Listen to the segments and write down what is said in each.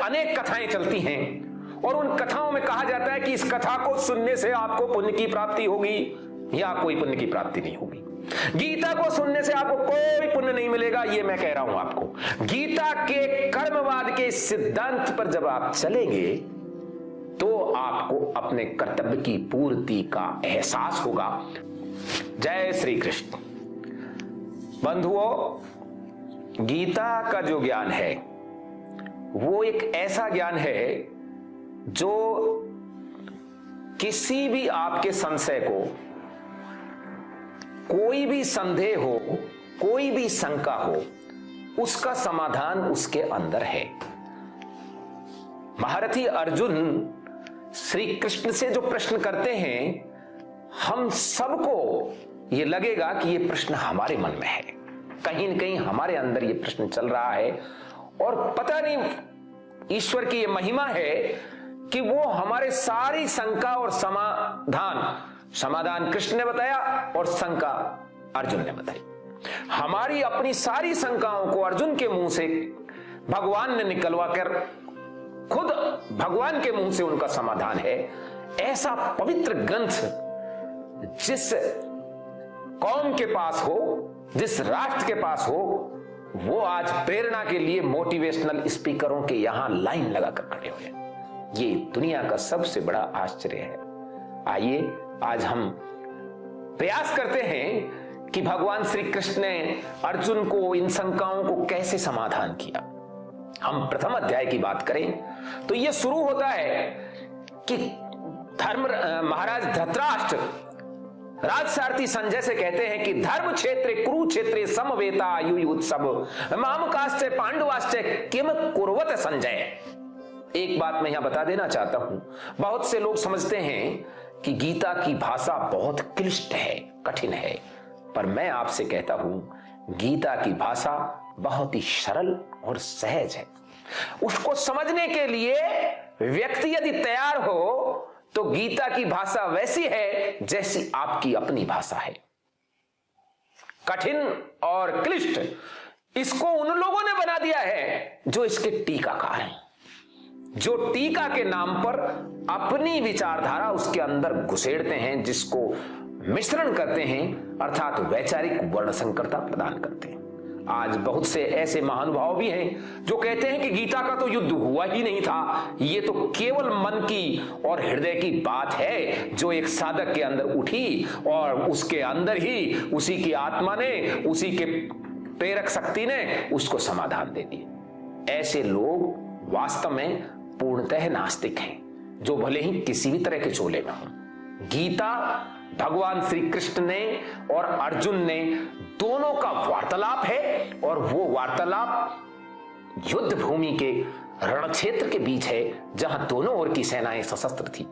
अनेक कथाएं चलती हैं और उन कथाओं में कहा जाता है कि इस कथा को सुनने से आपको पुण्य की प्राप्ति होगी या कोई पुण्य की प्राप्ति नहीं होगी। गीता को सुनने से आपको कोई पुण्य नहीं मिलेगा, ये मैं कह रहा हूं आपको। गीता के कर्मवाद के सिद्धांत पर जब आप चलेंगे तो आपको अपने कर्तव्य की पूर्ति का एहसास होगा। जय श्री कृष्ण। बंधुओं, गीता का जो ज्ञान है वो एक ऐसा ज्ञान है जो किसी भी आपके संशय को, कोई भी संदेह हो, कोई भी शंका हो, उसका समाधान उसके अंदर है। महारथी अर्जुन श्री कृष्ण से जो प्रश्न करते हैं, हम सबको ये लगेगा कि ये प्रश्न हमारे मन में है, कहीं न कहीं हमारे अंदर ये प्रश्न चल रहा है और पता नहीं ईश्वर की ये महिमा है कि वो हमारे सारी शंका और समाधान कृष्ण ने बताया और शंका अर्जुन ने बताई। हमारी अपनी सारी शंकाओं को अर्जुन के मुंह से भगवान ने निकलवा कर खुद भगवान के मुंह से उनका समाधान है। ऐसा पवित्र ग्रंथ जिस कौम के पास हो, जिस राष्ट्र के पास हो, वो आज प्रेरणा के लिए मोटिवेशनल स्पीकरों के यहां लाइन लगाकर खड़े हुए हैं। ये दुनिया का सबसे बड़ा आश्चर्य है। आइए आज हम प्रयास करते हैं कि भगवान श्री कृष्ण ने अर्जुन को इन शंकाओं को कैसे समाधान किया। हम प्रथम अध्याय की बात करें तो यह शुरू होता है कि महाराज धृतराष्ट्र राजसारथी संजय से कहते हैं कि धर्म क्षेत्रे कुरुक्षेत्रे समवेता युयुत्सव मामकाश्च पांडवाश्च किम कुर्वत संजय। एक बात मैं यहां बता देना चाहता हूं, बहुत से लोग समझते हैं कि गीता की भाषा बहुत क्लिष्ट है, कठिन है, पर मैं आपसे कहता हूं गीता की भाषा बहुत ही सरल और सहज है। उसको समझने के लिए व्यक्ति यदि तैयार हो तो गीता की भाषा वैसी है जैसी आपकी अपनी भाषा है। कठिन और क्लिष्ट इसको उन लोगों ने बना दिया है जो इसके टीकाकार हैं, जो टीका के नाम पर अपनी विचारधारा उसके अंदर घुसेड़ते हैं, जिसको मिश्रण करते हैं, अर्थात वैचारिक वर्ण संकरता प्रदान करते हैं। आज बहुत से ऐसे महानुभाव भी हैं जो कहते हैं कि गीता का तो युद्ध हुआ ही नहीं था, ये तो केवल मन की और हृदय की बात है जो एक साधक के अंदर उठी और उसके अंदर ही उसी की आत्मा ने, उसी के प्रेरक शक्ति ने उसको समाधान दे दिया। ऐसे लोग वास्तव में पूर्णतः नास्तिक हैं, जो भले ही किसी भी तरह के चोले में हों। गीता भगवान श्री कृष्ण ने और अर्जुन ने दोनों का वार्तालाप है और वो वार्तालाप युद्ध भूमि के रण क्षेत्र के बीच है जहां दोनों ओर की सेनाएं सशस्त्र थी।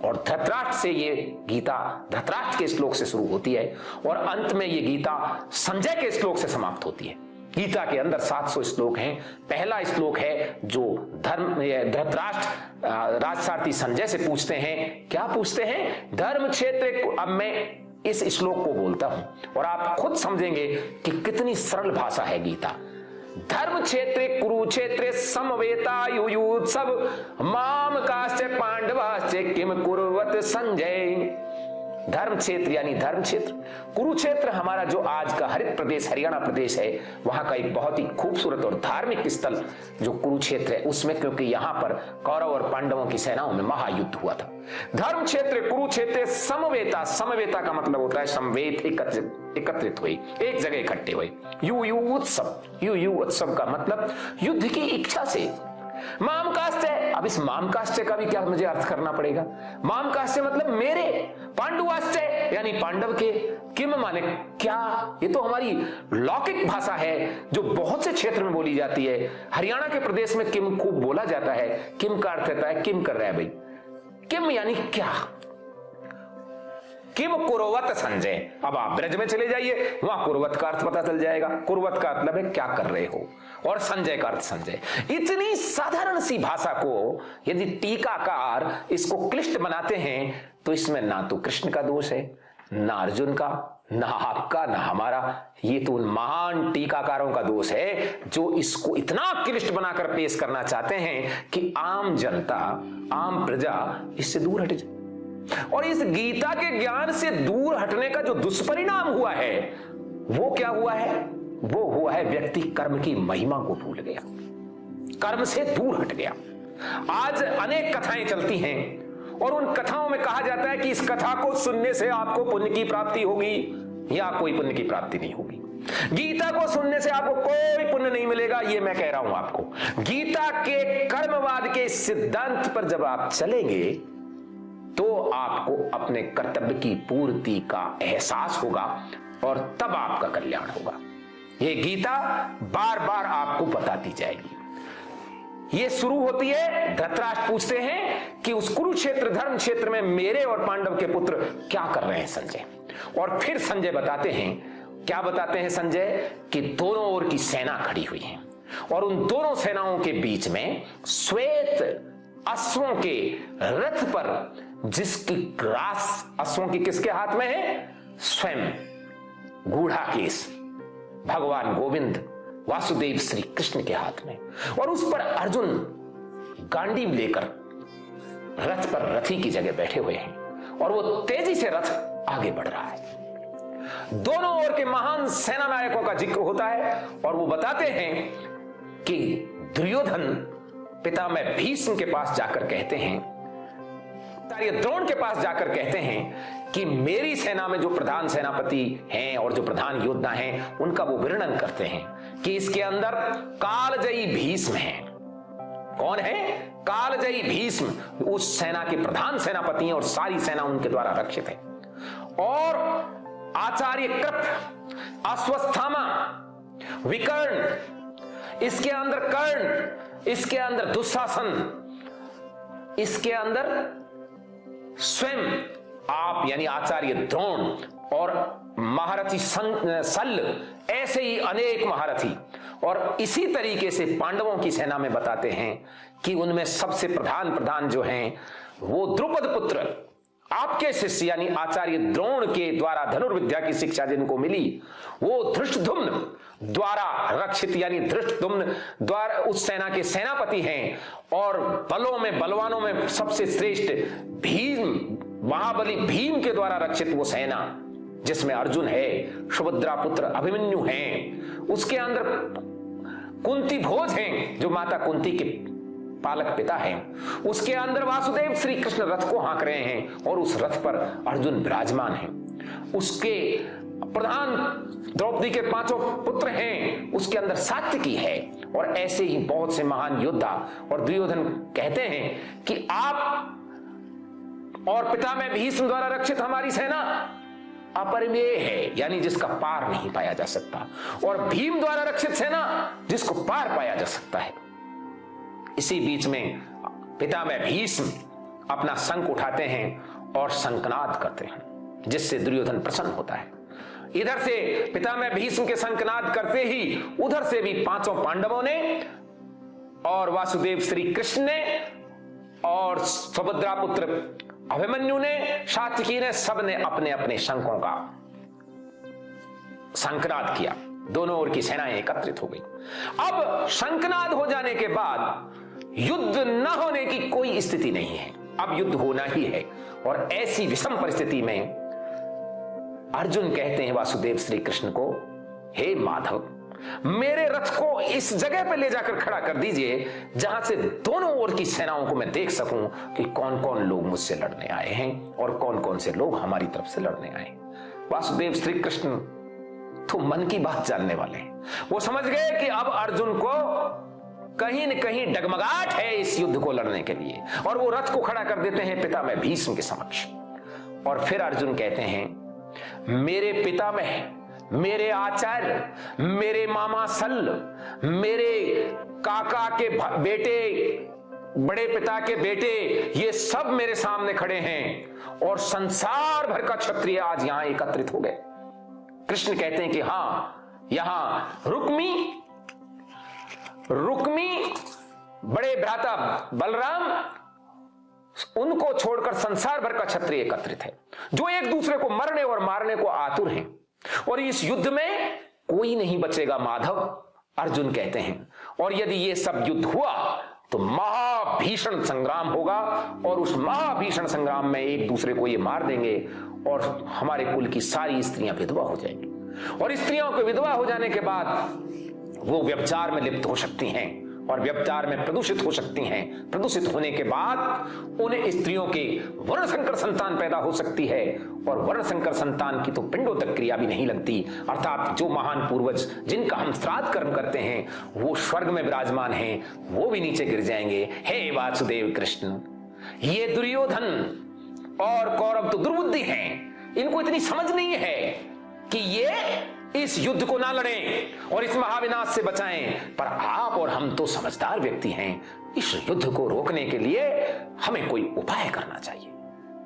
और धृतराष्ट्र से ये गीता धृतराष्ट्र के श्लोक से शुरू होती है और अंत में ये गीता संजय के श्लोक से समाप्त होती है। गीता के अंदर 700 श्लोक हैं। पहला श्लोक है जो धृतराष्ट्र राजसारथी संजय से पूछते हैं, क्या पूछते हैं? धर्म क्षेत्र। अब मैं इस श्लोक को बोलता हूं और आप खुद समझेंगे कि कितनी सरल भाषा है गीता। धर्म क्षेत्रे कुरुक्षेत्रे समवेता युयुत्सव मामकाश्च पांडवाश्च किम कुर्वत संजय। धर्म क्षेत्र यानी धर्म क्षेत्र, कुरुक्षेत्र हमारा जो आज का हरित प्रदेश हरियाणा प्रदेश है, वहां का एक बहुत ही खूबसूरत और धार्मिक स्थल जो कुरुक्षेत्र है उसमें, क्योंकि यहां पर कौरव और पांडवों की सेनाओं में महायुद्ध हुआ था। धर्म क्षेत्र कुरुक्षेत्र समवेता, समवेता का मतलब होता है समवेत, एकत्रित हुई, एक जगह इकट्ठे हुए। यु उत्सव का मतलब युद्ध की इच्छा से। मामकाश्च, अब इस मामकाश्च का भी क्या मुझे अर्थ करना पड़ेगा? मामकाश्च मतलब मेरे, पांडवाश्च यानी पांडव के, किम माने क्या। ये तो हमारी लौकिक भाषा है जो बहुत से क्षेत्र में बोली जाती है। हरियाणा के प्रदेश में किम खूब बोला जाता है। किम का अर्थ होता है किम कर रहा है भाई, किम यानी क्या। किम कुर्वत संजय। अब आप ब्रज में चले जाइए, वहां कुर्वत का अर्थ पता चल जाएगा। कुर्वत का मतलब है क्या कर रहे हो, और संजय का अर्थ संजय। इतनी साधारण सी भाषा को यदि टीकाकार इसको क्लिष्ट बनाते हैं तो इसमें ना तो कृष्ण का दोष है, ना अर्जुन का, ना आपका ना हमारा, ये तो उन महान टीकाकारों का दोष है जो इसको इतना क्लिष्ट बनाकर पेश करना चाहते हैं कि आम जनता, आम प्रजा इससे दूर हट जाए। और इस गीता के ज्ञान से दूर हटने का जो दुष्परिणाम हुआ है वो क्या हुआ है? वो हुआ है व्यक्ति कर्म की महिमा को भूल गया, कर्म से दूर हट गया। आज अनेक कथाएं चलती हैं और उन कथाओं में कहा जाता है कि इस कथा को सुनने से आपको पुण्य की प्राप्ति होगी, या कोई पुण्य की प्राप्ति नहीं होगी। गीता को सुनने से आपको कोई पुण्य नहीं मिलेगा, ये मैं कह रहा हूं आपको। गीता के कर्मवाद के सिद्धांत पर जब आप चलेंगे तो आपको अपने कर्तव्य की पूर्ति का एहसास होगा और तब आपका कल्याण होगा। ये गीता बार बार आपको बताती जाएगी। ये शुरू होती है, धृतराष्ट्र पूछते हैं कि उस कुरुक्षेत्र धर्म क्षेत्र में मेरे और पांडव के पुत्र क्या कर रहे हैं संजय। और फिर संजय बताते हैं, क्या बताते हैं संजय, कि दोनों ओर की सेना खड़ी हुई है और उन दोनों सेनाओं के बीच में श्वेत अश्वों के रथ पर, जिसकी ग्रास अश्वों की किसके हाथ में है? स्वयं गूढ़ाकेश भगवान गोविंद वासुदेव श्री कृष्ण के हाथ में, और उस पर अर्जुन गांडीव लेकर रथ पर रथी की जगह बैठे हुए हैं और वो तेजी से रथ आगे बढ़ रहा है। दोनों ओर के महान सेना नायकों का जिक्र होता है और वो बताते हैं कि दुर्योधन पितामह भीष्म के पास जाकर कहते हैं, द्रोण के पास जाकर कहते हैं कि मेरी सेना में जो प्रधान सेनापति हैं और जो प्रधान योद्धा हैं उनका वो वर्णन करते हैं कि इसके अंदर कालजयी भीष्म हैं। कौन है? कालजयी भीष्म उस सेना के प्रधान सेनापति हैं और सारी सेना उनके द्वारा रक्षित है। और आचार्य कृप, अश्वस्थामा, विकर्ण, इसके अंदर कर्ण, इसके अंदर दुशासन, इसके अंदर स्वयं आप यानी आचार्य द्रोण और महारथी शल्य, ऐसे ही अनेक महारथी। और इसी तरीके से पांडवों की सेना में बताते हैं कि उनमें सबसे प्रधान जो हैं वो द्रुपद पुत्र, आपके शिष्य यानी आचार्य द्रोण के द्वारा धनुर्विद्या की शिक्षा जिनको मिली, वो धृष्टद्युम्न द्वारा रक्षित यानी धृष्टद्युम्न द्वारा उस सेना के सेनापति हैं। और बलों में, बलवानों में सबसे श्रेष्ठ भीम, महाबली भीम के द्वारा रक्षित वो सेना जिसमें अर्जुन है, सुभद्रा पुत्र अभिमन्यु हैं, उसके अंदर कुंती भोज हैं जो माता कुंती के पालक पिता हैं, उसके अंदर वासुदेव श्री कृष्ण रथ को हाँक रहे हैं और उस रथ पर अर्जुन विराजमान हैं, उसके प्रधान द्रौपदी के 5 पुत्र हैं, उसके अंदर सात्यकी है और ऐसे ही बहुत से महान योद्धा। और दुर्योधन कहते हैं कि आप और पितामह भीष्म द्वारा रक्षित हमारी सेना अपरिमेय है यानी जिसका पार नहीं पाया जा सकता, और भीम द्वारा रक्षित सेना जिसको पार पाया जा सकता है। इसी बीच में पितामह भीष्म अपना शंख उठाते हैं और शंखनाद करते हैं जिससे दुर्योधन प्रसन्न होता है। इधर से पितामह भीष्म के शंखनाद करते ही उधर से भी 5 पांडवों ने और वासुदेव श्री कृष्ण ने और सुभद्रा पुत्र अभिमन्यु ने, सात्यकी ने, सबने अपने अपने शंखों का शंखनाद किया। दोनों ओर की सेनाएं एकत्रित हो गई। अब शंखनाद हो जाने के बाद युद्ध न होने की कोई स्थिति नहीं है, अब युद्ध होना ही है। और ऐसी विषम परिस्थिति में अर्जुन कहते हैं वासुदेव श्री कृष्ण को, हे माधव, मेरे रथ को इस जगह पर ले जाकर खड़ा कर दीजिए जहां से दोनों ओर की सेनाओं को मैं देख सकूं कि कौन कौन लोग मुझसे लड़ने आए हैं और कौन कौन से लोग हमारी तरफ से लड़ने आए। वासुदेव श्री कृष्ण तो मन की बात जानने वाले हैं, वो समझ गए कि अब अर्जुन को कहीं न कहीं डगमगाहट है इस युद्ध को लड़ने के लिए, और वो रथ को खड़ा कर देते हैं पितामह भीष्म के समक्ष। और फिर अर्जुन कहते हैं, मेरे पितामह, मेरे आचार्य, मेरे मामा शल्य, मेरे काका के बेटे, बड़े पिता के बेटे, ये सब मेरे सामने खड़े हैं और संसार भर का क्षत्रिय आज यहां एकत्रित हो गए। कृष्ण कहते हैं कि हां, यहां रुक्मी, बड़े भ्राता बलराम, उनको छोड़कर संसार भर का क्षत्रिय एकत्रित है जो एक दूसरे को मरने और मारने को आतुर हैं। और इस युद्ध में कोई नहीं बचेगा माधव, अर्जुन कहते हैं। और यदि ये सब युद्ध हुआ तो महाभीषण संग्राम होगा, और उस महाभीषण संग्राम में एक दूसरे को ये मार देंगे और हमारे कुल की सारी स्त्रियां विधवा हो जाएंगी। और स्त्रियों को विधवा हो जाने के बाद वो व्यभिचार में लिप्त हो सकती हैं और व्यभिचार में प्रदूषित हो सकती हैं। प्रदूषित होने के बाद उन स्त्रियों के वर्ण संकर संतान पैदा हो सकती है, और वर्ण संकर संतान की तो पिंडों तक क्रिया भी नहीं लगती। अर्थात जो महान पूर्वज जिनका हम श्राद्ध कर्म करते हैं वो स्वर्ग में विराजमान हैं, वो भी नीचे गिर जाएंगे। हे वासुदेव कृष्ण, ये दुर्योधन और कौरव तो दुर्बुद्धि हैं, इनको इतनी समझ नहीं है कि ये इस युद्ध को ना लड़ें और इस महाविनाश से बचाएं, पर आप और हम तो समझदार व्यक्ति हैं, इस युद्ध को रोकने के लिए हमें कोई उपाय करना चाहिए।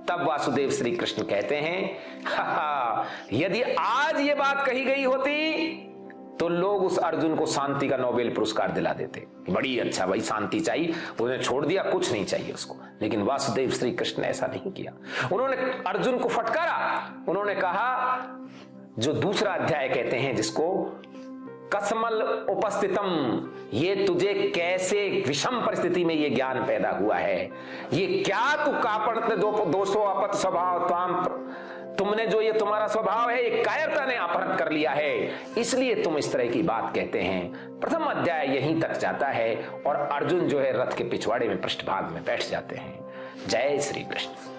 तब वासुदेव श्री कृष्ण कहते हैं, यदि आज ये बात कही गई होती तो लोग उस अर्जुन को शांति का नोबेल पुरस्कार दिला देते। बड़ी अच्छा भाई, शांति चाहिए, उसने छोड़ दिया, कुछ नहीं चाहिए उसको। लेकिन वासुदेव श्री कृष्ण ने ऐसा नहीं किया। उन्होंने अर्जुन को फटकारा। उन्होंने कहा, जो दूसरा अध्याय कहते हैं जिसको कसमल उपस्थितम, ये तुझे कैसे विषम परिस्थिति में ये ज्ञान पैदा हुआ है, ये क्या तू कापड़ते दोषो अपत स्वभाव ताम, तुमने जो ये तुम्हारा स्वभाव है ये कायरता ने अपहरण कर लिया है, इसलिए तुम इस तरह की बात कहते हैं। प्रथम अध्याय यहीं तक जाता है और अर्जुन जो है रथ के पिछवाड़े में पृष्ठभाग में बैठ जाते हैं। जय श्री कृष्ण।